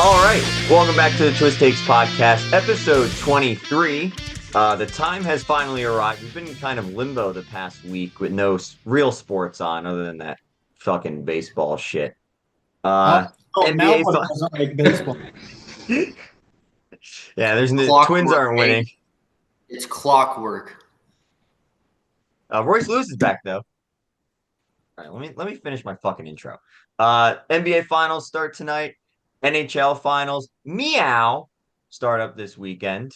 All right, welcome back to the Twist Takes podcast, episode 23. The time has finally arrived. We've been in kind of limbo the past week with no real sports on other than that fucking baseball shit. Oh, now NBA what fun. doesn't like baseball? Yeah, there's the Twins Clockwork, aren't winning. baby. It's clockwork. Royce Lewis is back though. All right, let me finish my fucking intro. NBA finals start tonight. NHL finals, meow, start up this weekend.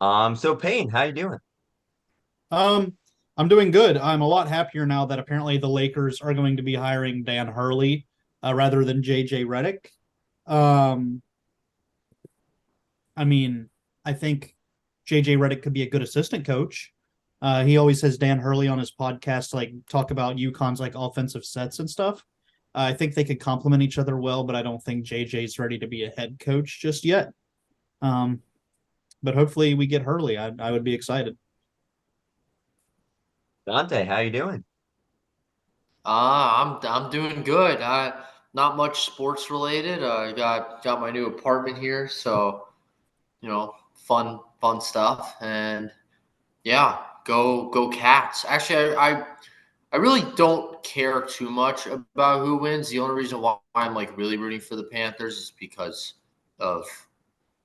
So Payne, how you doing? Um, I'm doing good. I'm a lot happier now that apparently the Lakers are going to be hiring Dan Hurley rather than JJ Redick. Um, I mean, I think JJ Redick could be a good assistant coach. He always has Dan Hurley on his podcast to like talk about UConn's like offensive sets and stuff. I think they could complement each other well, but I don't think JJ's ready to be a head coach just yet. Um, but hopefully we get Hurley. I would be excited. Dante, how you doing? I'm doing good. Not much sports related. I got my new apartment here, so fun stuff. And yeah, go Cats. Actually, I really don't care too much about who wins. The only reason why I'm like really rooting for the Panthers is because of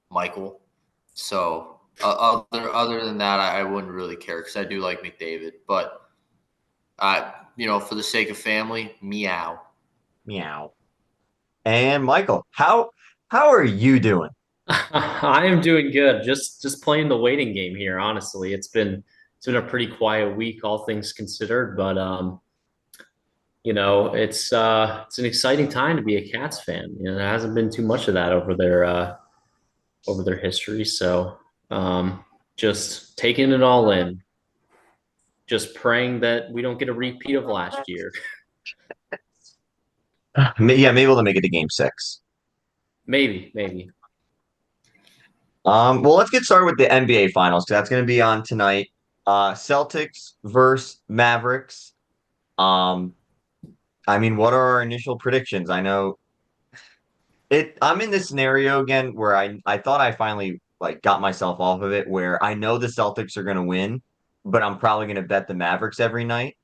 Michael. So other than that, I wouldn't really care because I do like McDavid. But for the sake of family, meow. Meow. And Michael, how are you doing? I am doing good. Just playing the waiting game here. Honestly, it's been a pretty quiet week, all things considered. But it's an exciting time to be a Cats fan. You know, there hasn't been too much of that over their history. So just taking it all in. Just praying that we don't get a repeat of last year. Yeah, maybe we'll make it to game 6. Maybe. Well, let's get started with the NBA finals because that's going to be on tonight. Celtics versus Mavericks. I mean, what are our initial predictions? I know I'm in this scenario again where I thought I finally like got myself off of it where I know the Celtics are going to win, but I'm probably going to bet the Mavericks every night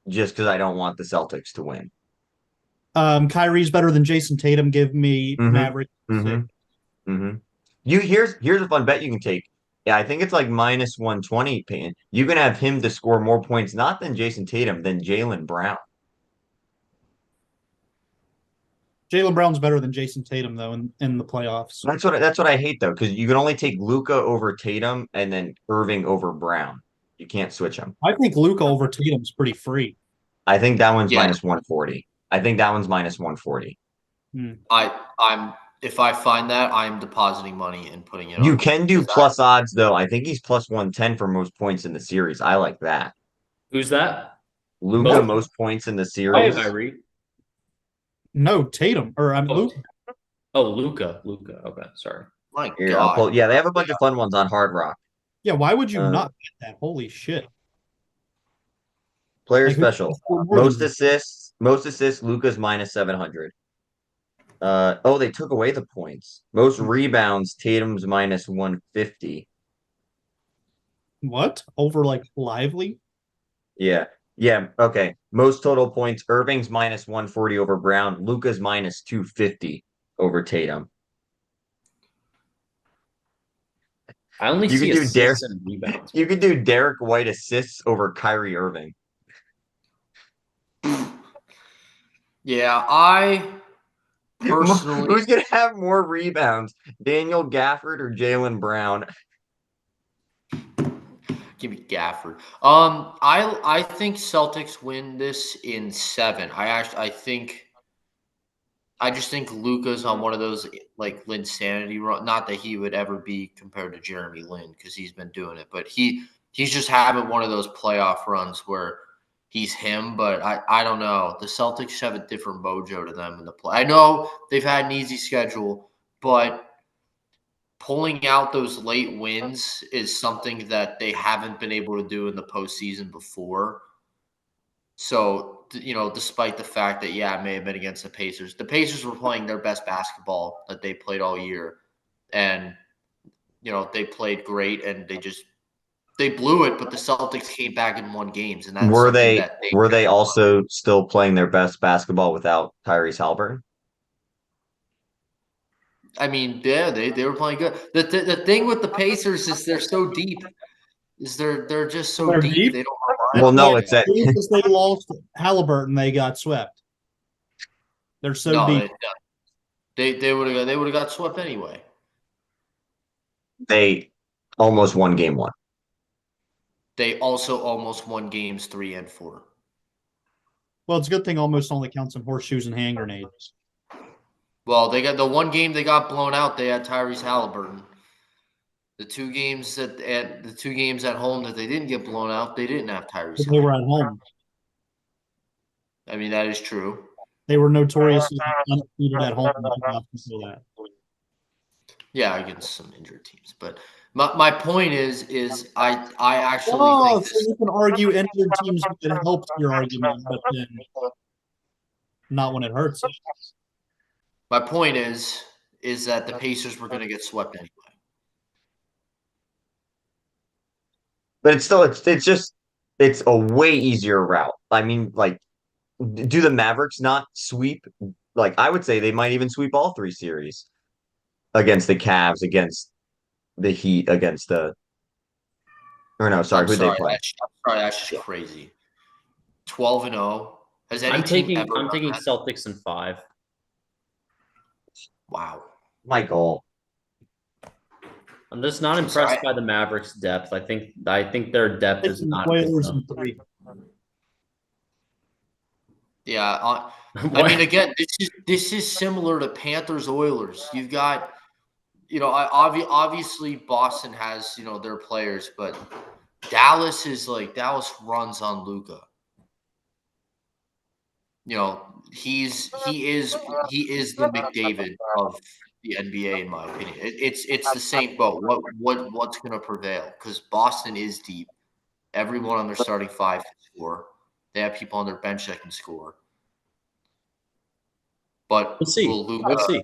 just because I don't want the Celtics to win. Kyrie's better than Jason Tatum. Give me Mm-hmm. Maverick. Mm-hmm. Mm-hmm. Here's a fun bet you can take. Yeah, I think it's like minus 120, Payne. You can have him to score more points, not than Jason Tatum, than Jaylen Brown. Jaylen Brown's better than Jason Tatum though in the playoffs. That's what I hate though, because you can only take Luca over Tatum and then Irving over Brown. You can't switch them. I think Luka over Tatum's pretty free. I think that one's Yeah. minus 140. I think that one's minus 140. I'm if I find that, I'm depositing money and putting it on. You can do plus odds though. I think he's plus 110 for most points in the series. I like that. Who's that? Luca most points in the Oh, series. Kyrie. No, Tatum or I'm Luka. Oh, Luca. Okay, sorry. My Here, I'll God. pull. Yeah, they have a bunch of fun ones on Hard Rock. Yeah, why would you Uh, not bet that? Holy shit! Player Like, who special. can score more Most than assists. Most assists. Luca's minus 700. They took away the points. Most rebounds. Tatum's minus 150. what over like Lively? Yeah. Yeah. Okay. Most total points. Irving's minus 140 over Brown. Luca's minus 250 over Tatum. I only You see could do assists and rebounds. You could do Derek White assists over Kyrie Irving. Yeah, I personally Who's gonna have more rebounds? Daniel Gafford or Jaylen Brown? give me Gafford. I think Celtics win this in 7. I just think Luka's on one of those like Linsanity run. Not that he would ever be compared to Jeremy Lin because he's been doing it, but he's just having one of those playoff runs where he's him. But I don't know. The Celtics have a different mojo to them in the play. I know they've had an easy schedule, but pulling out those late wins is something that they haven't been able to do in the postseason before. So despite the fact that it may have been against the Pacers were playing their best basketball that they played all year, and they played great, and they blew it. But the Celtics came back and won games, and that's Were something they that were they also still playing their best basketball without Tyrese Halliburton? I mean, yeah, they were playing good. The thing with the Pacers is they're so deep. They're just so They're deep. deep? They don't have a lot. Well, no, it's that Because they lost Halliburton, they got swept. They're so No, deep. they would have got swept anyway. they almost won game 1. They also almost won games 3 and 4. Well, it's a good thing almost only counts in horseshoes and hand grenades. Well, they got the one game they got blown out. They had Tyrese Halliburton. The two games at home that they didn't get blown out, they didn't have Tyrese. But they were at home. I mean, that is true. They were notoriously undefeated at home. That. Yeah, against some injured teams. But my point is I actually think So you can argue injured teams it helps your argument, but then not when it hurts it. my point is that the Pacers were going to get swept anyway. But it's a way easier route. I mean, like, do the Mavericks not sweep? Like, I would say they might even sweep all 3 series against the Cavs, against the Heat, against the. Or no, sorry, who'd they play? That's just crazy. 12-0. Has any I'm team taking ever done that? Celtics in 5. Wow. Michael. I'm just not impressed by the Mavericks' depth. I think their depth is not good Whalers enough. in 3. Yeah, I mean, again, this is similar to Panthers Oilers. You've got, obviously Boston has their players, but Dallas runs on Luka. He is the McDavid of the NBA, in my opinion. It's the same boat. What's going to prevail? Because Boston is deep. Everyone on their starting 5 can score. They have people on their bench that can score. But We'll see. We'll see.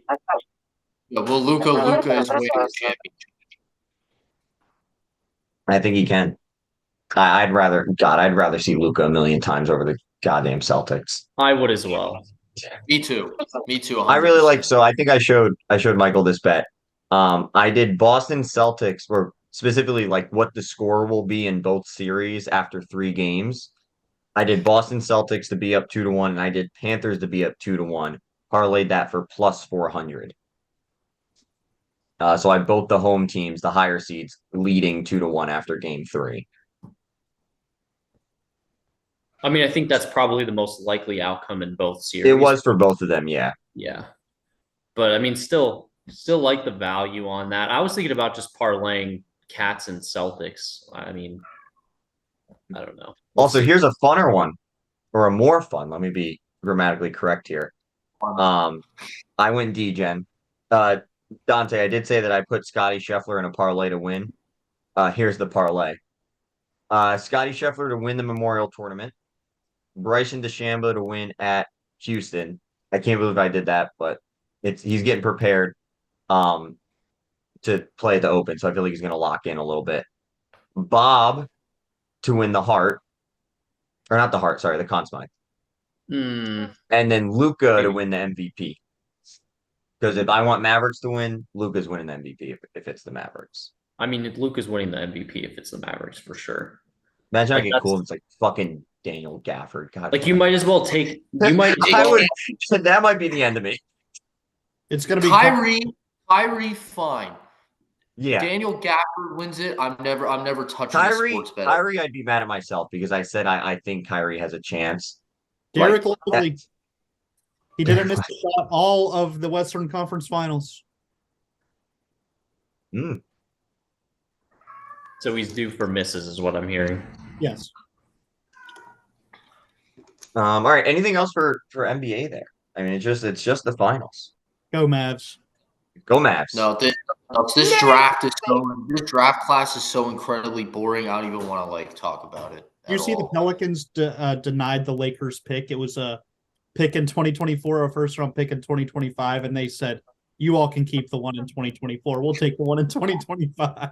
Will Luka is winning the championship? I think he can. I'd rather see Luka a million times over the goddamn Celtics. I would as well. Me too. 100%. I really like. So I think I showed Michael this bet. I did Boston Celtics, or specifically like what the score will be in both series after 3 games. I did Boston Celtics to be up 2-1, and I did Panthers to be up 2-1. Parlayed that for plus 400. So I had both the home teams, the higher seeds, leading 2-1 after game 3. I mean, I think that's probably the most likely outcome in both series. It was for both of them, yeah. Yeah. But I mean, still like the value on that. I was thinking about just parlaying Cats and Celtics. I mean, I don't know. Also, here's a funner one, or a more fun. Let me be grammatically correct here. I went D-Gen. Dante, I did say that I put Scotty Scheffler in a parlay to win. Here's the parlay. Scotty Scheffler to win the Memorial Tournament. Bryson DeChambeau to win at Houston. I can't believe I did that, but he's getting prepared to play at the Open, so I feel like he's going to lock in a little bit. Bob to win the Hart. Or not the Hart, sorry, the Conn Smythe. And then Luka to win the MVP. Because if I want Mavericks to win, Luka's winning the MVP if it's the Mavericks. I mean, Luka's winning the MVP if it's the Mavericks for sure. Imagine I get cool. It's like fucking Daniel Gafford. God, like you might as well take. You might. That might be the end of me. It's gonna be Kyrie, fine. Yeah. Daniel Gafford wins it. I'm never touching Kyrie, sports bet. Kyrie, I'd be mad at myself because I said I think Kyrie has a chance. Derek Lively. He didn't miss a shot all of the Western Conference Finals. So he's due for misses, is what I'm hearing. Yes. All right. Anything else for NBA there? I mean, it's just the finals. Go Mavs. Go Mavs. No, this draft class is so incredibly boring. I don't even want to talk about it You at see the all. Pelicans denied the Lakers pick. It was a pick in 2024, a first round pick in 2025, and they said, "You all can keep the one in 2024. We'll take the one in 2025."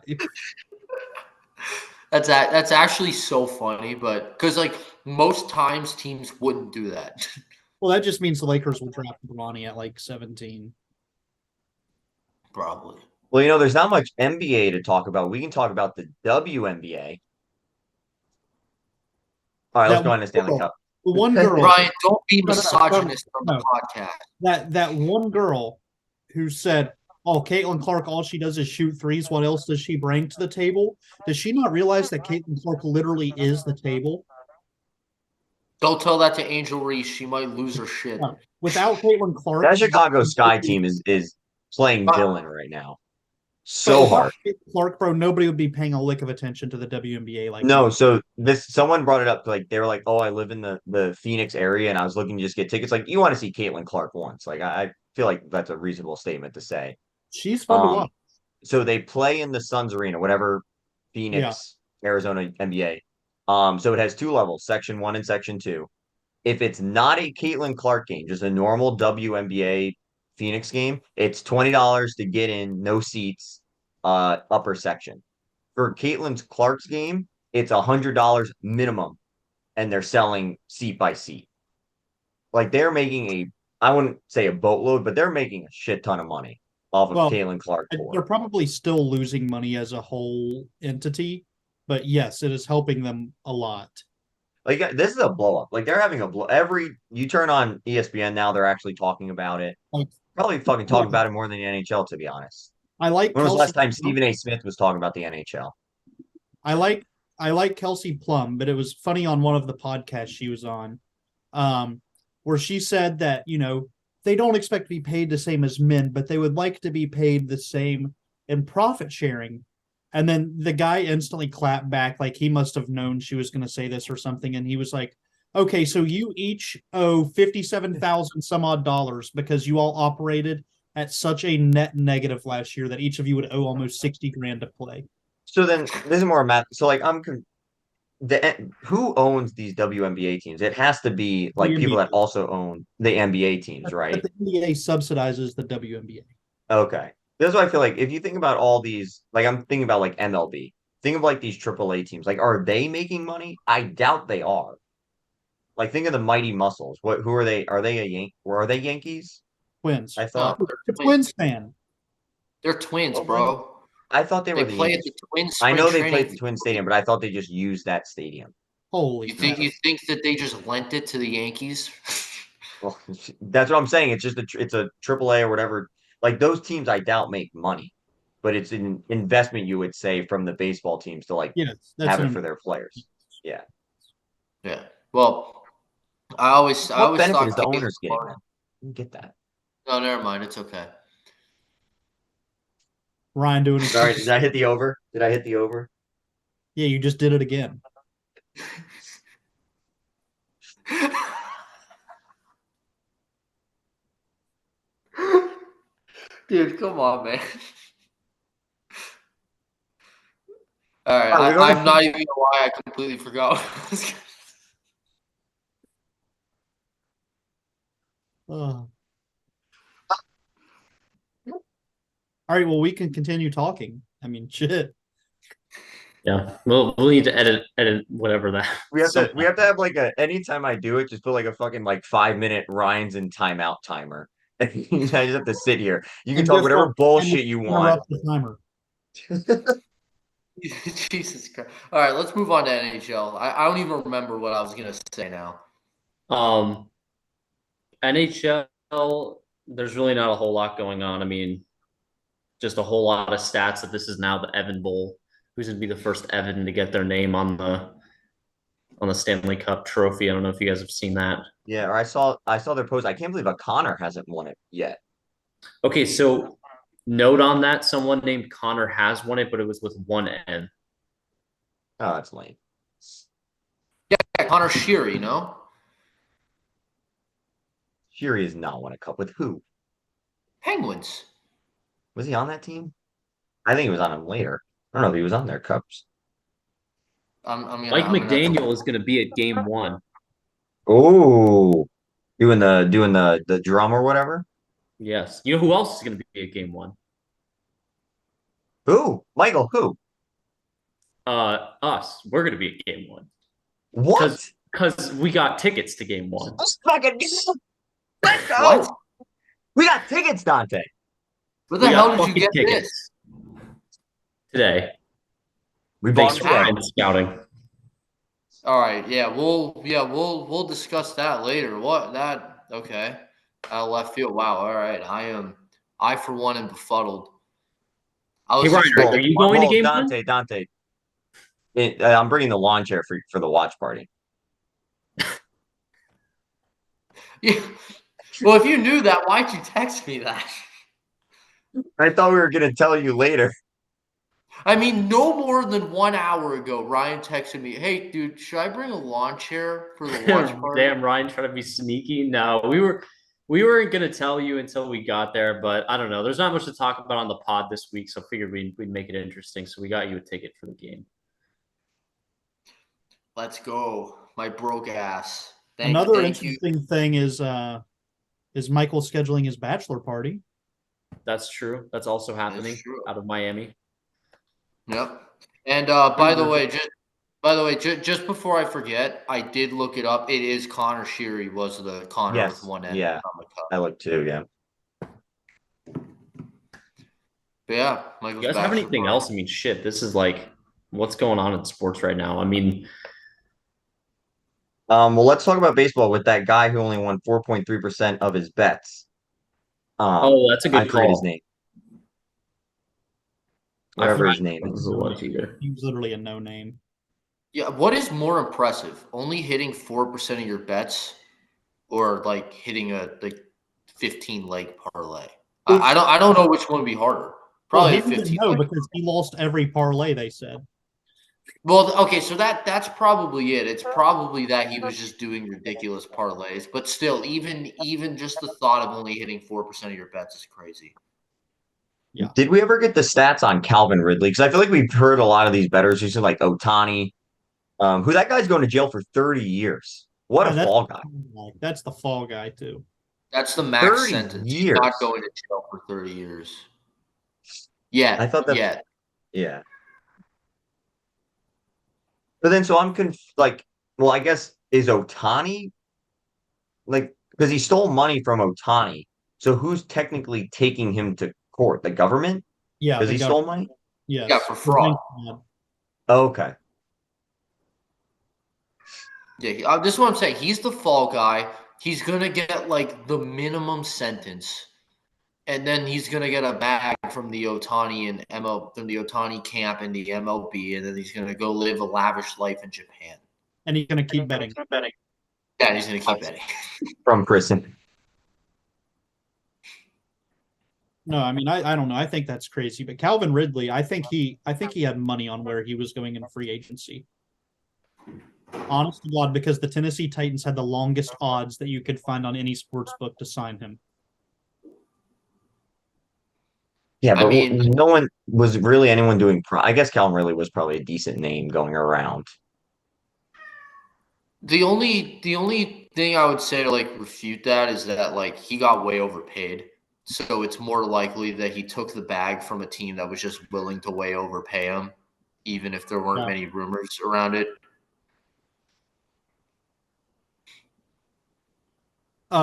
That's actually so funny, but because like most times teams wouldn't do that. Well, that just means the Lakers will draft Bronny at like 17. Probably. Well, there's not much NBA to talk about. We can talk about the WNBA. All right, let's That go one on to Stanley girl, Cup. the one girl, Ryan, don't be No, no, no, misogynist on the no. podcast. that one girl who said, "Oh, Caitlin Clark, all she does is shoot threes. What else does she bring to the table?" Does she not realize that Caitlin Clark literally is the table? Don't tell that to Angel Reese. She might lose her shit. No. Without Caitlin Clark, That Chicago Sky team is playing villain right now. So hard. Clark, bro, nobody would be paying a lick of attention to the WNBA like No, that. so someone brought it up, like they were like, "Oh, I live in the Phoenix area, and I was looking to just get tickets." Like, you want to see Caitlin Clark once? Like, I feel like that's a reasonable statement to say. She's fun to Um, watch. so they play in the Suns Arena, whatever Phoenix, Arizona NBA. So it has two levels, section 1 and section 2. If it's not a Caitlin Clark game, just a normal WNBA Phoenix game, it's $20 to get in, no seats, upper section. For Caitlin Clark's game, it's $100 minimum, and they're selling seat by seat. Like they're making I wouldn't say a boatload, but they're making a shit ton of money off of Well, Caitlin Clark They're tour. probably still losing money as a whole entity, but yes, it is helping them a lot. Like this is a blow up. Like they're having a blow. You turn on ESPN now, they're actually talking about it. Like, Probably fucking talking about it more than the NHL, to be honest. I like When was the last Kelsey time Stephen A. Smith was talking about the NHL? I like Kelsey Plum, but it was funny on one of the podcasts she was on, where she said that they don't expect to be paid the same as men, but they would like to be paid the same in profit sharing. And then the guy instantly clapped back, like he must have known she was going to say this or something, and he was like, "Okay, so you each owe 57,000 some odd dollars because you all operated at such a net negative last year that each of you would owe almost 60 grand to play." So then this is more math. So like who owns these WNBA teams? It has to be like people that also own the NBA teams, right? But the NBA subsidizes the WNBA. Okay. That's why I feel like if you think about all these, like I'm thinking about like MLB, think of like these AAA teams. Like, are they making money? I doubt they are. Like, think of the Mighty Muscles. Who are they? Are they are they Yankees? Twins. I thought. No, The Twins fan. They're twins, Oh, bro. I thought they were They the play at Yankees. the Twins. I know spring they play at training. the Twin Stadium, but I thought they just used that stadium. Holy You think that they just lent it to the Yankees? Well, that's what I'm saying. It's just it's a AAA or whatever. Like those teams, I doubt make money, but it's an investment you would say from the baseball teams to like Yes, that's have it an- for their players. Yeah. Yeah. Well, I always What benefit thought is the Caitlin owners getting? Clark- Man? I don't get that. No, never mind. It's okay. Ryan doing it. Sorry, did I hit the over? Did I hit the over? Yeah, you just did it again. Dude, come on, man. All right, Alright, we don't I'm have- not even gonna lie. I completely forgot. All right, well, we can continue talking. I mean, shit. Yeah, we'll need to edit whatever that. We have to have like anytime I do it, just put like a fucking like 5-minute Ryan's in timeout timer. And you guys have to sit here. You can And talk just whatever like- bullshit you want. Interrupt the timer. Jesus Christ. All right, let's move on to NHL. I don't even remember what I was gonna say now. NHL, there's really not a whole lot going on. I mean, just a whole lot of stats that this is now the Evan Bowl. Who's going to be the first Evan to get their name on the Stanley Cup trophy? I don't know if you guys have seen that. Yeah, or I saw their post. I can't believe a Connor hasn't won it yet. Okay, so note on that, someone named Connor has won it, but it was with one N. Oh, that's lame. Yeah, Connor Sheary, you know? Fury has not won a cup with who? Penguins. Was he on that team? I think he was on him later. I don't know if he was on their cups. Mike I'm gonna have to- McDaniel is going to be at game 1. Oh, doing the drum or whatever. Yes. You know who else is going to be at game 1? Who? Michael? Who? Us. We're going to be at game 1 What? because we got tickets to game 1. Let's fucking let's go. What? We got tickets, Dante. Where the We hell got did you fucking get this? today. We bought Thanks for them today. Ryan scouting. All right, we'll discuss that later. What that? Okay, out of left field. Wow. All right, I for one am befuddled. I was Hey, Ryan, expecting- are you going to Well, game 1? Dante. I'm bringing the lawn chair for the watch party. Yeah. Well, if you knew that, why'd you text me that? I thought we were gonna tell you later. I mean, no more than 1 hour ago, Ryan texted me, "Hey, dude, should I bring a lawn chair for the watch party?" Damn, Ryan trying to be sneaky. No, we weren't gonna tell you until we got there, but I don't know. There's not much to talk about on the pod this week, so figured we'd make it interesting. So we got you a ticket for the game. Let's go, my broke ass. Another thank you. interesting thing is Michael scheduling his bachelor party. That's true. That's also happening true. out of Miami. Yep. And by the way, just before I forget, I did look it up. It is Connor Sheary was the Connor Yes, with one end yeah. on the cup. I look too. Yeah. But yeah, Michael's You guys have bachelor anything party. else? I mean, shit, this is like what's going on in sports right now. I mean, Well, let's talk about baseball with that guy who only won 4.3% of his bets. oh, that's a I good forget his call. name. I Whatever forgot his name is. who it was either. He was literally a no name. Yeah, what is more impressive? Only hitting 4% of your bets, or like hitting a 15 leg parlay? I don't know which one would be harder. Probably Well, the he didn't 15 know leg. because he lost every parlay. They said. Well, okay, so that's probably it. It's probably that he was just doing ridiculous parlays, but still, even just the thought of only hitting 4% of your bets is crazy. Yeah. Did we ever get the stats on Calvin Ridley? Because I feel like we've heard a lot of these bettors who said like Otani, who that guy's going to jail for 30 years. What Yeah, a that's- fall guy. That's the fall guy too. That's the max 30 sentence. He's years. not going to jail for 30 years. Yeah, I thought that- yeah. Yeah. But then, so I'm like, well, I guess is Otani like because he stole money from Otani. So who's technically taking him to court? The government? Yeah, Because the he gov- stole money? Yes. Yeah, for fraud. Oh, okay. Yeah, this is what I'm saying. He's the fall guy. He's gonna get like the minimum sentence, and then he's gonna get a bag from the Otani and from the Otani camp and the MLB, and then he's gonna go live a lavish life in Japan. And he's gonna keep betting. Yeah, he's gonna keep betting. From prison. No, I mean I don't know. I think that's crazy. But Calvin Ridley, I think he had money on where he was going in free agency. Honest to God, because the Tennessee Titans had the longest odds that you could find on any sports book to sign him. Yeah, I but mean- no one was really anyone doing. I guess Calvin Ridley was probably a decent name going around. The only thing I would say to like refute that is that like he got way overpaid. So it's more likely that he took the bag from a team that was just willing to way overpay him, even if there weren't Yeah. many rumors around it.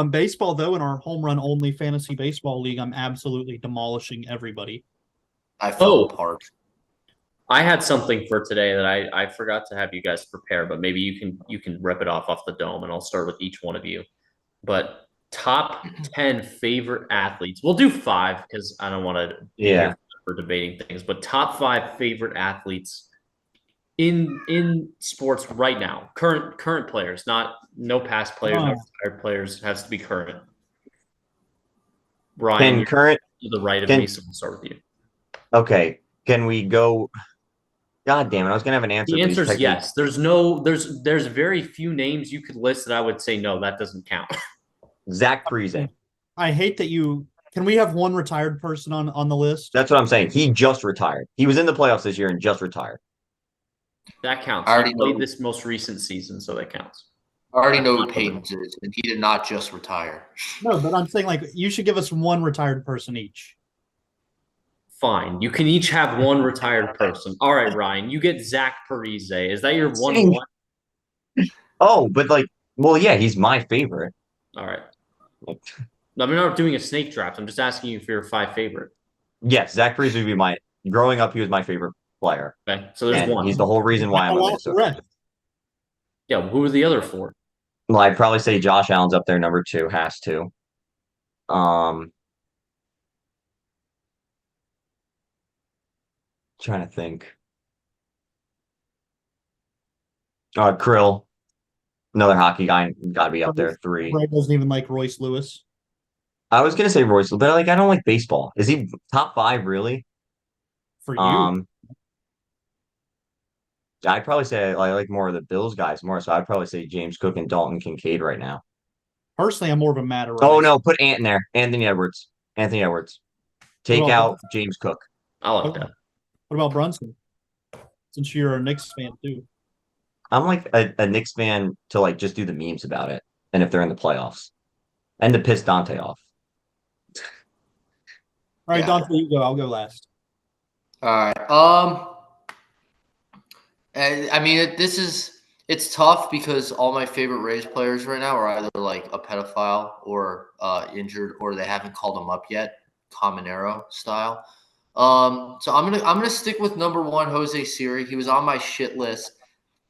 Baseball, though, in our home run only fantasy baseball league, I'm absolutely demolishing everybody. I fell Oh. apart. I had something for today that I forgot to have you guys prepare, but maybe you can rip it off the dome, and I'll start with each one of you. But top 10 favorite athletes. We'll do 5 because I don't want to Yeah. for debating things, but top 5 favorite athletes in sports right now. Current players, no past players, no retired players. Has to be current. Ryan, Can you're current? to the right of can- me, so we'll start with you. Okay. Can we go? God damn it! I was gonna have an answer. The but he's answer is technically- yes. There's very few names you could list that I would say no, that doesn't count. Zach Parise. I hate that you. Can we have one retired person on the list? That's what I'm saying. He just retired. He was in the playoffs this year and just retired. That counts. I already He played know. this most recent season, so that counts. I already know who Peyton's is, and he did not just retire. No, but I'm saying like you should give us one retired person each. Fine. You can each have one retired person. All right, Ryan, you get Zach Parise. Is that your Same. 1-1? Oh, but like, well, yeah, he's my favorite. All right. I'm not doing a snake draft. I'm just asking you for your 5 favorite. Yes, Zach Parise would be my. Growing up, he was my favorite player, Okay. So there's and one. he's the whole reason why I'm a Minnesota fan. Yeah. Who are the other 4? Well, I'd probably say Josh Allen's up there, number 2, has to. Trying to think. Krill, another hockey guy, got to be up there, 3. Ray doesn't even like Royce Lewis. I was gonna say Royce, but like I don't like baseball. Is he top 5 really? For you. I'd probably say I like more of the Bills guys more, so I'd probably say James Cook and Dalton Kincaid right now. Personally, I'm more of a Matt Rice. Oh no, put Ant in there. Anthony Edwards. Take Well, out James Cook. I like that. What about Brunson? Since you're a Knicks fan too. I'm like a Knicks fan to like just do the memes about it, and if they're in the playoffs, and to piss Dante off. All right, Yeah. Dante, you go. I'll go last. All right. And I mean, it's tough because all my favorite Rays players right now are either like a pedophile or injured, or they haven't called him up yet, Caminero style. So I'm gonna stick with number 1, Jose Siri. He was on my shit list,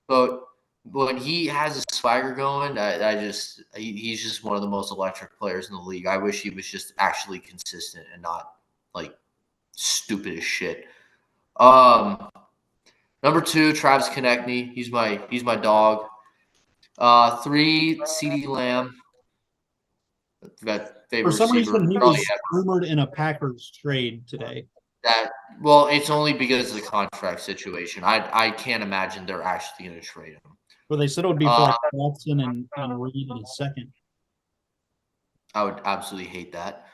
but when he has a swagger going, he's just one of the most electric players in the league. I wish he was just actually consistent and not like stupid as shit. Number 2, Travis Konechny. He's my dog. 3, CeeDee Lamb. That favorite For some receiver. reason, he probably was ever. rumored in a Packers trade today. Well, it's only because of the contract situation. I can't imagine they're actually going to trade him. But they said it would be for like Watson and Reed in a second. I would absolutely hate that.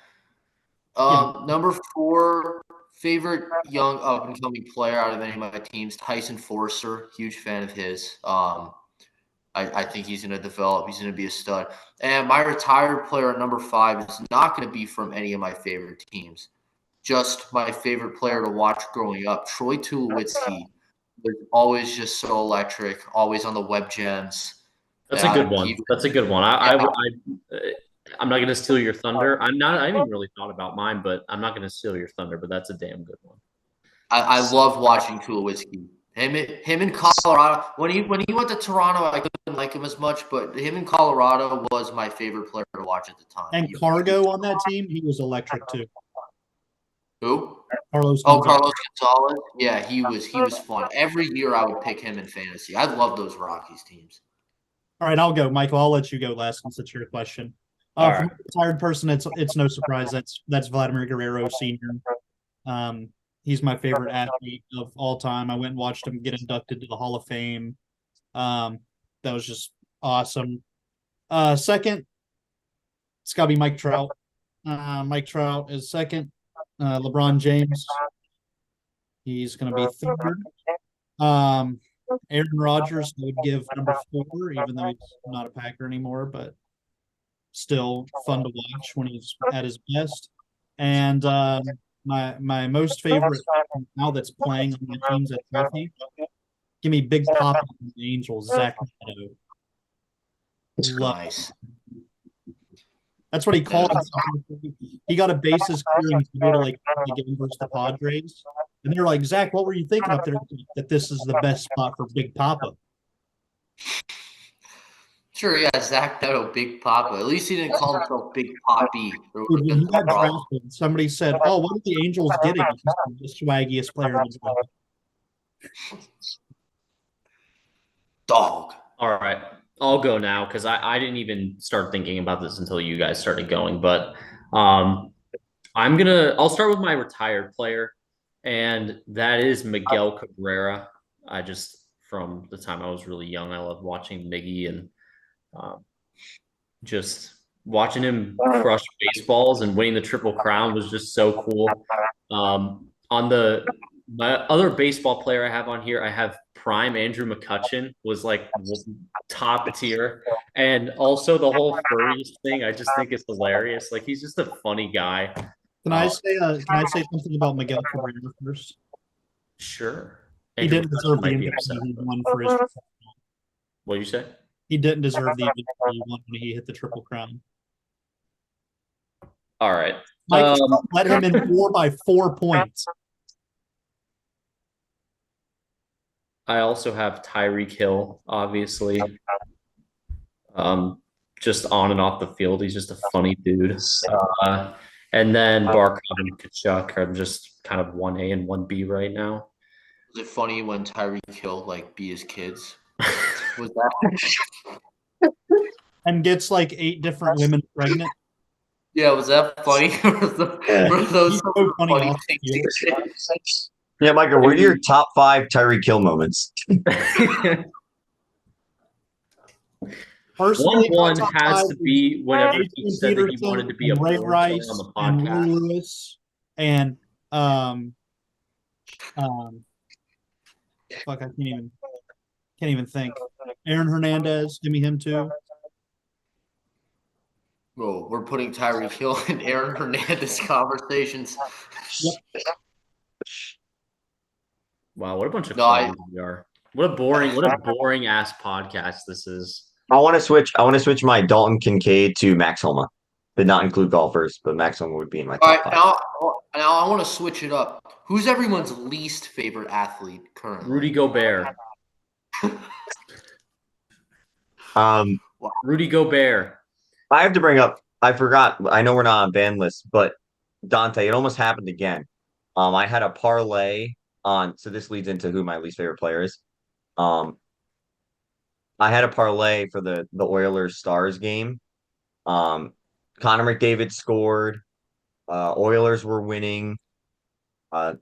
Yeah. Number 4, favorite young up and coming player out of any of my teams, Tyson Forcer. Huge fan of his. I think he's going to develop. He's going to be a stud. And my retired player at number 5 is not going to be from any of my favorite teams. Just my favorite player to watch growing up, Troy Tulowitzki, was always just so electric, always on the web gems. That's a good one. That's a good one. I'm not going to steal your thunder. I haven't really thought about mine, but I'm not going to steal your thunder. But that's a damn good one. I love watching Tulowitzki. Him in Colorado. When he went to Toronto, I couldn't like him as much, but him in Colorado was my favorite player to watch at the time. And Cargo on that team, he was electric too. Who? Carlos Gonzalez. Yeah, he was fun. Every year I would pick him in fantasy. I love those Rockies teams. All right, I'll go, Michael. I'll let you go last since it's your question. All For right. a retired person, it's no surprise that's Vladimir Guerrero Sr. He's my favorite athlete of all time. I went and watched him get inducted to the Hall of Fame. That was just awesome. Second, it's got to be Mike Trout. Mike Trout is second. LeBron James, he's going to be third. Aaron Rodgers, I would give number 4, even though he's not a Packer anymore, but still fun to watch when he's at his best. And my most favorite now that's playing on my teams that's healthy, give me Big Papa from the Angels, Zach Neto. Nice. That's what he called himself. He got a bases clearing to go to like the game versus the Padres. And they're like, Zach, what were you thinking up there that this is the best spot for Big Papa? Sure, yeah, Zach Neto, Big Papa. At least he didn't call himself Big Poppy. When he got drafted, somebody said, "Oh, what are the Angels getting? He's the swaggiest player in the draft." Dog. All right. I'll go now because I didn't even start thinking about this until you guys started going. But I'll start with my retired player, and that is Miguel Cabrera. From the time I was really young, I loved watching Miggy and just watching him crush baseballs and winning the Triple Crown was just so cool. My other baseball player I have on here, I have prime Andrew McCutcheon was like top tier. And also the whole furries thing, I just think is hilarious. Like he's just a funny guy. Can I say something about Miguel Cabrera first? Sure. He Andrew didn't McCutcheon deserve the might be MVP upset. he won for his. What you say? He didn't deserve the MVP he won when he hit the Triple Crown. All right. Mike Trout led him in 4 by 4 points. I also have Tyreek Hill, obviously. Just on and off the field, he's just a funny dude. And then Barkov and Kachuk are just kind of 1A and 1B right now. Was it funny when Tyreek Hill like beat his kids? Was that? And gets like 8 different women pregnant. Yeah, was that funny? Were those He's some so funny funny off the things field. to say? Yeah, Michael, what are your top 5 Tyreek Hill moments? Personally, One my top has 5 to be whenever he Adrian said that he Peterson wanted to be a and Ray porn star Rice on the and Ray podcast. Lewis and fuck, I can't even think. Aaron Hernandez, give me him too. Whoa, we're putting Tyreek Hill and Aaron Hernandez conversations. Wow, what a bunch of No, I- clowns we are. What a boring ass podcast this is. I want to switch my Dalton Kincaid to Max Homa. Did not include golfers, but Max Homa would be in my All top right, 5. now I want to switch it up. Who's everyone's least favorite athlete currently? Rudy Gobert. Rudy Gobert. I have to bring up, I forgot, I know we're not on ban list, but Dante, it almost happened again. I had a parlay on, so this leads into who my least favorite player is. I had a parlay for the Oilers Stars game. Connor McDavid scored. Oilers were winning. I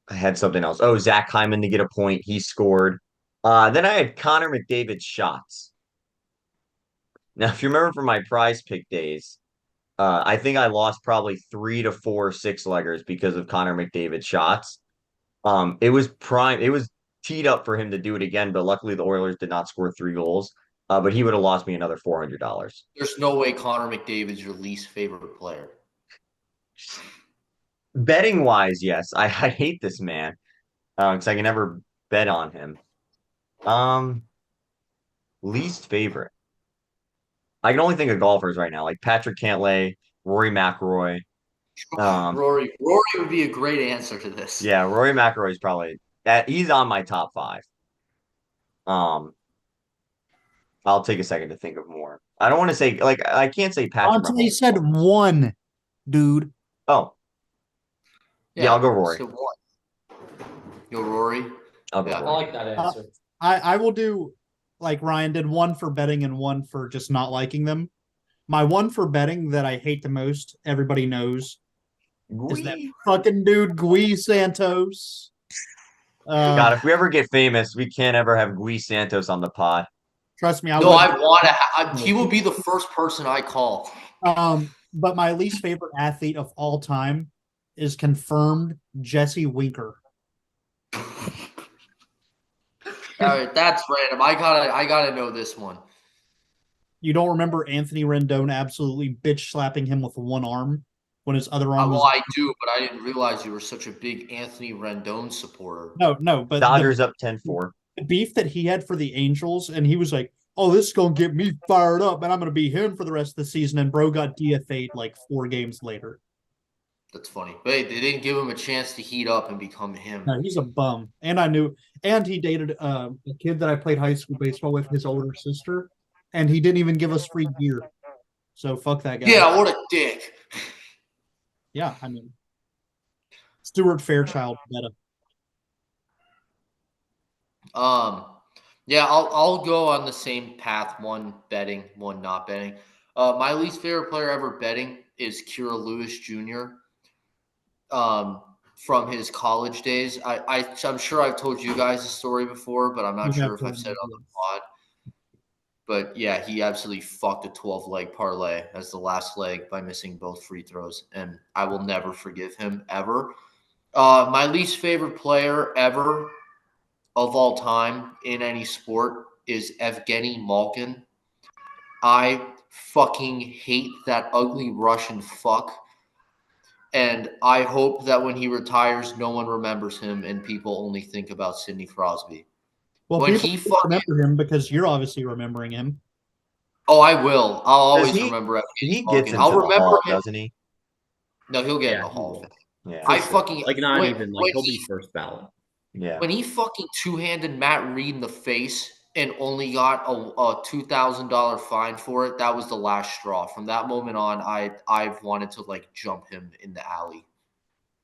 had something else. Oh, Zach Hyman to get a point. He scored. Then I had Connor McDavid's shots. Now, if you remember from my prize pick days, I think I lost probably 3 to 4 6-leggers because of Connor McDavid's shots. It was prime. It was teed up for him to do it again, but luckily the Oilers did not score 3 goals. But he would have lost me another $400. There's no way Connor McDavid's your least favorite player. Betting wise, yes. I hate this man because I can never bet on him. Least favorite. I can only think of golfers right now, like Patrick Cantlay, Rory McIlroy. Rory would be a great answer to this. Yeah, Rory McIlroy is probably he's on my top 5. I'll take a second to think of more. I don't want to say I can't say Patrick. Dante said 1, dude. Oh, yeah, I'll go Rory. So what? Go Rory. I'll go Yeah. I Rory. like that answer. I will do like Ryan did, 1 for betting and 1 for just not liking them. My 1 for betting that I hate the most, everybody knows, is that fucking dude Gui Santos. God, if we ever get famous, we can't ever have Gui Santos on the pod. Trust me, I want to. He will be the first person I call. But my least favorite athlete of all time is confirmed Jesse Winker. All right, that's random. I gotta know this one. You don't remember Anthony Rendon absolutely bitch slapping him with 1 arm when his other arm was. Well, I do, but I didn't realize you were such a big Anthony Rendon supporter. No, but Dodgers up 10-4. the beef that he had for the Angels, and he was like, "Oh, this is gonna get me fired up, and I'm gonna be him for the rest of the season." And bro got DFA'd like 4 games later. That's funny. But hey, they didn't give him a chance to heat up and become him. No, he's a bum, and he dated a kid that I played high school baseball with, his older sister, and he didn't even give us free beer. So fuck that guy. Yeah, what a dick. Yeah, I mean, Stuart Fairchild better. Yeah, I'll go on the same path. 1 betting, 1 not betting. My least favorite player ever betting is Kira Lewis Jr. From his college days. I'm sure I've told you guys the story before, but I'm not sure if I've said it on the pod. But yeah, he absolutely fucked a 12-leg parlay as the last leg by missing both free throws, and I will never forgive him ever. My least favorite player ever of all time in any sport is Evgeny Malkin. I fucking hate that ugly Russian fuck. And I hope that when he retires, no one remembers him and people only think about Sidney Crosby. Well, When people he don't remember him because you're obviously remembering him. Oh, I will. I'll always he- remember Evgeny He gets Malkin. into I'll the remember hall, him. doesn't he? No, he'll get in Yeah, the he Hall will. of Fame. Yeah. I For sure. fucking Like not when- even when like he'll he- be first ballot. Yeah. When he fucking two-handed Matt Reed in the face and only got a $2,000 fine for it, that was the last straw. From that moment on, I've wanted to like jump him in the alley.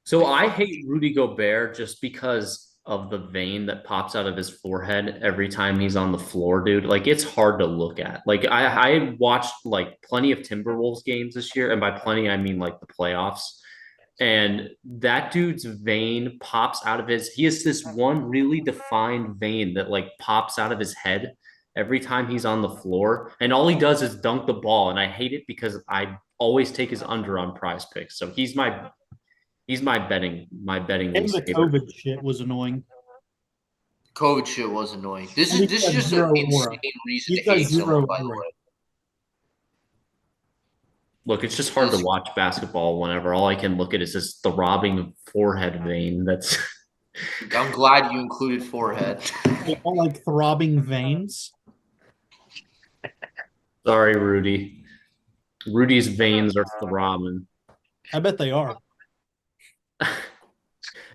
So Like, I fucking- hate Rudy Gobert just because of the vein that pops out of his forehead every time he's on the floor, dude. Like it's hard to look at. Like I watched like plenty of Timberwolves games this year, and by plenty I mean like the playoffs. And that dude's vein pops out of his. He has this one really defined vein that like pops out of his head every time he's on the floor, and all he does is dunk the ball. And I hate it because I always take his under on Prize Picks. So he's my betting And least the favorite. COVID shit was annoying. COVID shit was annoying. This And is he's this is got just zero an insane aura. reason He's to got hate zero someone, by the aura. way. Look, it's just hard to watch basketball whenever all I can look at is this throbbing forehead vein. That's I'm glad you included forehead. They all like throbbing veins. sorry, Rudy. Rudy's veins are throbbing. I bet they are.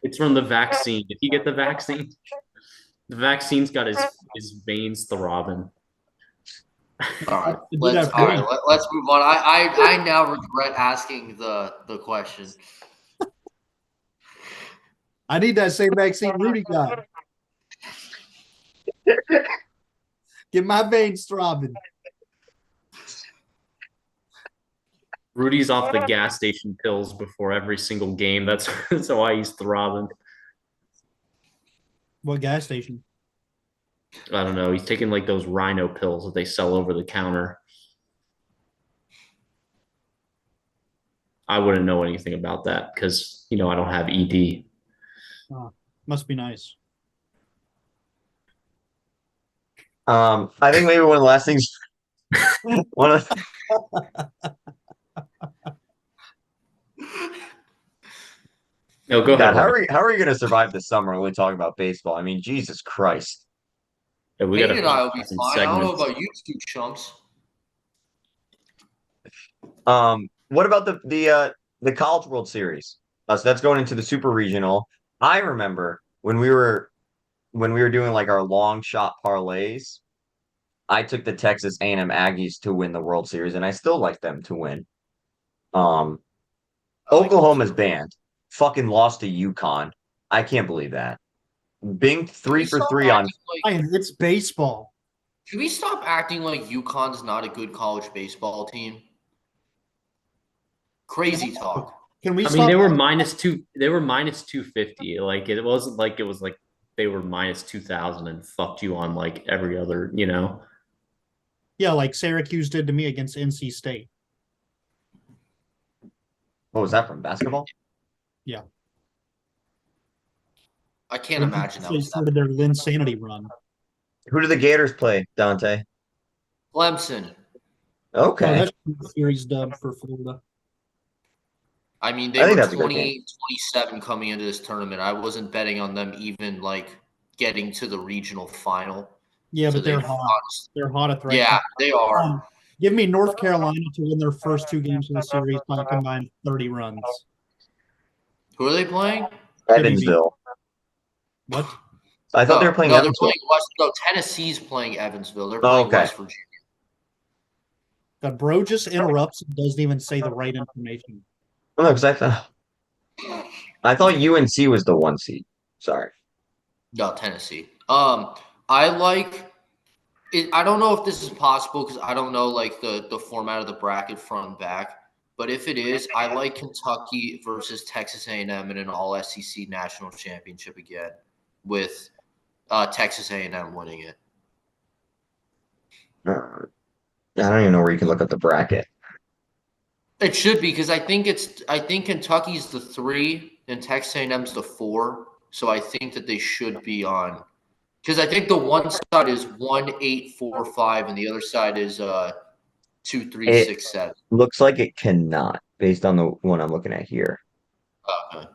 It's from the vaccine. Did he get the vaccine? The vaccine's got his veins throbbing. All right, Did let's that really? let's move on. I now regret asking the question. I need that same vaccine Rudy got. Get my veins throbbing. Rudy's off the gas station pills before every single game. That's why he's throbbing. What gas station? I don't know. He's taking like those rhino pills that they sell over the counter. I wouldn't know anything about that because I don't have ED. Must be nice. I think maybe one of the last things one of No, go God, ahead. how are you gonna survive this summer when we talk about baseball? I mean, Jesus Christ. Yeah, we Nate got and I will be some fine. I don't know segments. about you two chumps. What about the College World Series? So that's going into the Super Regional. I remember when we were doing like our long shot parlays, I took the Texas A&M Aggies to win the World Series, and I still like them to win. Oklahoma's banned. Fucking lost to UConn. I can't believe that. Bing 3 for 3 on. Ryan, it's baseball. Can we stop acting like UConn's not a good college baseball team? Crazy talk. Can we I stop? mean, they were -2. They were -250. Like it wasn't like it was like they were -2000 and fucked you on like every other. Yeah, like Syracuse did to me against NC State. What was that from? Basketball? I can't imagine that They was that. started their Linsanity run. Who do the Gators play, Dante? Clemson. Oh, Okay. that's a series dub for Florida. I mean, I they think were that's a good 28-27 coming into this tournament. I wasn't betting on them even like getting to the regional final. Yeah, So but they're they- hot. They're hot at the right Yeah, time. they are. Give me North Carolina to win their first 2 games of the series by a combined 30 runs. Who are they playing? Evansville. What? I thought they were playing No, they're Evansville. playing West. No, Tennessee's playing Evansville. They're playing okay. West Virginia. God, bro just interrupts and doesn't even say the right information. Oh, no, because I thought UNC was the 1 seed. Sorry. No, Tennessee. I like it. I don't know if this is possible because I don't know like the format of the bracket front and back. But if it is, I like Kentucky versus Texas A&M in an All SEC national championship again, with Texas A&M winning it. I don't even know where you can look up the bracket. It should be because I think Kentucky's the 3 and Texas A&M's the 4. So I think that they should be on Because I think the one side is 1-8-4-5, and the other side is 2-3-6-7. Looks like it cannot, based on the one I'm looking at here. Okay.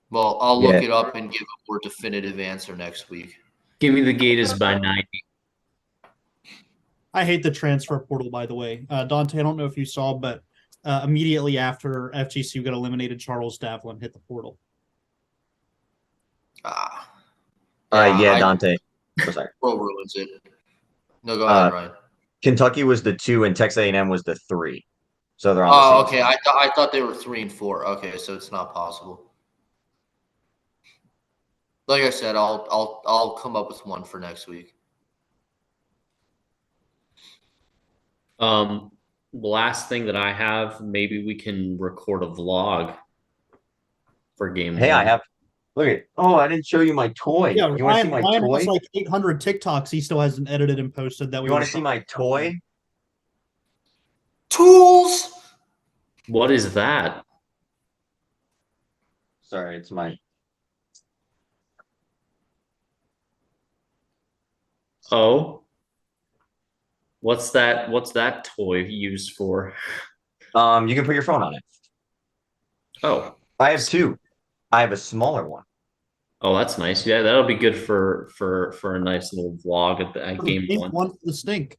Well, I'll Yeah. look it up and give a more definitive answer next week. Give me the Gators by 90. I hate the transfer portal, by the way. Dante, I don't know if you saw, but immediately after FGCU got eliminated, Charles Davlin hit the portal. Yeah, Dante. Oh, sorry. Pro ruins it. No, go ahead, Ryan. Kentucky was the 2 and Texas A&M was the 3. So they're on Oh, the same okay. side. I thought they were 3 and 4. Okay, so it's not possible. Like I said, I'll come up with one for next week. Last thing that I have, maybe we can record a vlog for game Hey, one. I have. Look at. Oh, I didn't show you my toy. Yeah, You want to see Ryan, my Ryan toy? has like 800 TikToks he still hasn't edited and posted. That You want to see my toy? Tools. What is that? Sorry, it's my. Oh, what's that? What's that toy used for? You can put your phone on it. Oh, I have 2. I have a smaller one. oh, that's nice. Yeah, that'll be good for a nice little vlog at game one. One for the stink.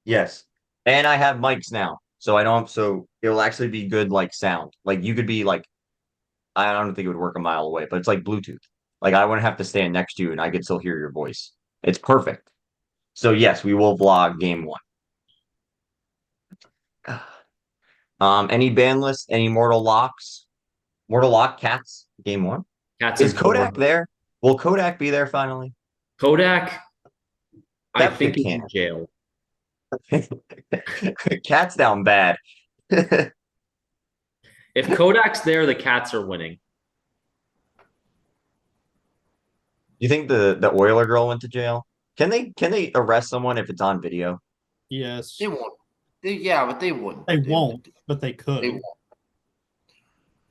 Yes, and I have mics now, so I don't. So it'll actually be good, like sound. Like you could be like, I don't think it would work a mile away, but it's like Bluetooth. Like I wouldn't have to stand next to you, and I could still hear your voice. It's perfect. So yes, we will vlog game 1. Any ban lists? Any Mortal Locks? Mortal Lock Cats game 1. Cats Is and four. Kodak there? Will Kodak be there finally? Kodak, I That's think the he's in can. jail. Cat's down bad. If Kodak's there, the Cats are winning. You think the Oiler girl went to jail? Can they arrest someone if it's on video? Yes. They won't. Yeah, but they wouldn't. They won't, but they could. They won't.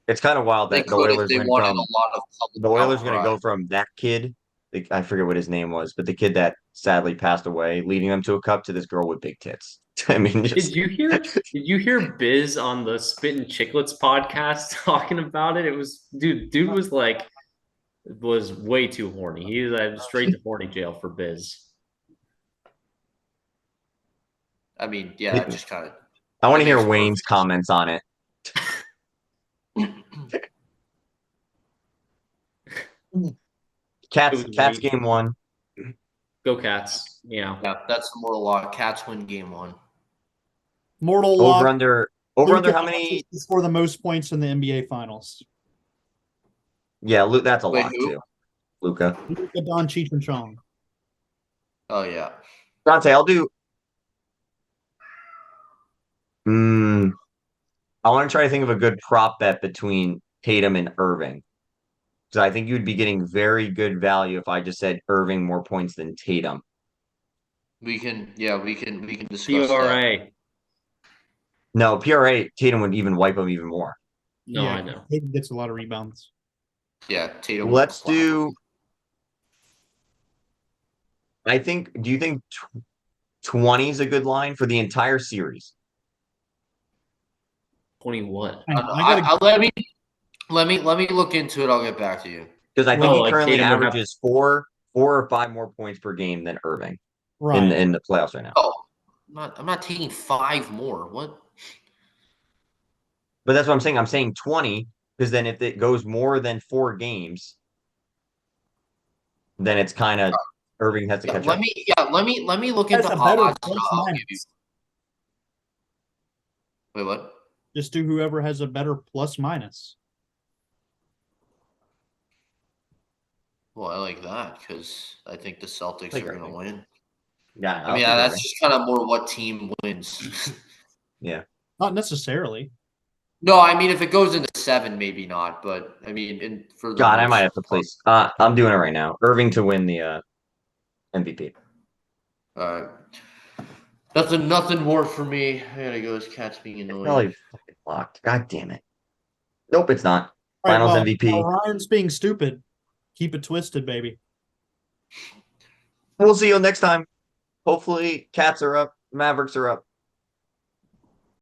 It's kind of wild They that the could if Oilers they went wanted from a lot of public the Oilers going to outcry. go from that kid. I forget what his name was, but the kid that sadly passed away, leading them to a cup, to this girl with big tits. I mean, just, Did you hear Biz on the Spit and Chicklets podcast talking about it? It was dude was like was way too horny. He was straight to horny jail for Biz. I mean, yeah, that just kind of. I want to That hear makes Wayne's perfect comments on it. Cats, It was Cats Wayne. game 1. Go Cats. Yeah. Yeah, that's the moral law. Cats win game 1. Mortal Over Lock. under Luka how many? Doncic score the most points in the NBA Finals? Yeah, that's a Wait, lot who? too. Luca. Luka Doncic and Chong. Oh yeah. Dante, I'll do. I want to try to think of a good prop bet between Tatum and Irving. So I think you'd be getting very good value if I just said Irving more points than Tatum. We can discuss that. PRA. No, PRA, Tatum would even wipe him even more. No, I know. He gets a lot of rebounds. Yeah, Tatum. Let's will do. Do you think 20 is a good line for the entire series? 20 what? I gotta Let me look into it. I'll get back to you. Because I think Well, he like currently Tatum would have- averages 4 or 5 more points per game than Irving right. in the playoffs right now. Oh, I'm not taking 5 more. What? But that's what I'm saying. I'm saying 20 because then if it goes more than 4 games, then it's kind of Irving has to catch up. Let me look That's into a better odds. plus I'll give you. minus. Wait, what? Just do whoever has a better plus minus. Well, I like that because I think the Celtics Like are going to Irving. win. Yeah, I mean, that's just kind of more what team wins. yeah. Not necessarily. No, I mean, if it goes into 7, maybe not. But I mean, for the God, I most might have to place. I'm doing it right now. Irving to win the MVP. Nothing more for me. I gotta go. This cat's being annoying. Probably fucking locked. God damn it. Nope, it's not. All right, Finals well, MVP. while Ryan's being stupid. Keep it twisted, baby. We'll see you next time. Hopefully, Cats are up, Mavericks are up.